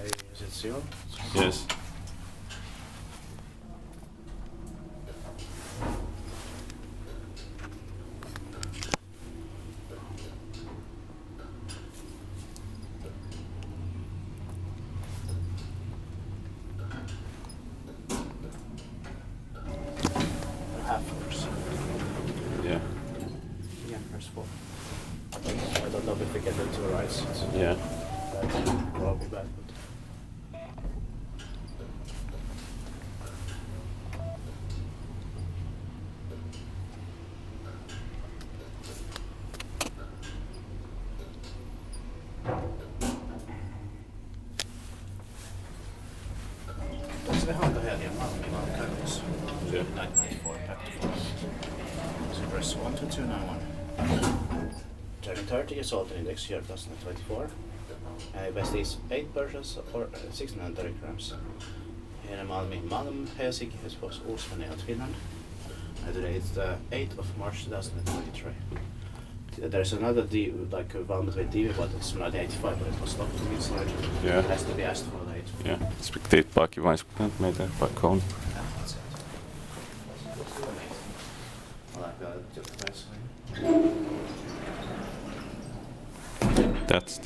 Okay, is it zero? Yes. Half force. Yeah. Yeah, press 4. I don't know if we get it to the right. Yeah. That's probably bad. That's the Haaga-Helia Malmi Campus. Yeah. 994, back to 4. So press 1 to 291. Turning 30 is Alton index year 2024. Best is 8 purchase or 1630 grams. Here in Malmi, Helsinki is was also nailed Finland. And today it's the 8th of March 2023. There's another like one between DV, but it's not 85, but it was stopped to inside. Yeah. It has to be asked for late. Yeah. Spektaatpakki vain meitä vaikka on. Yeah, that's it. I like that. That's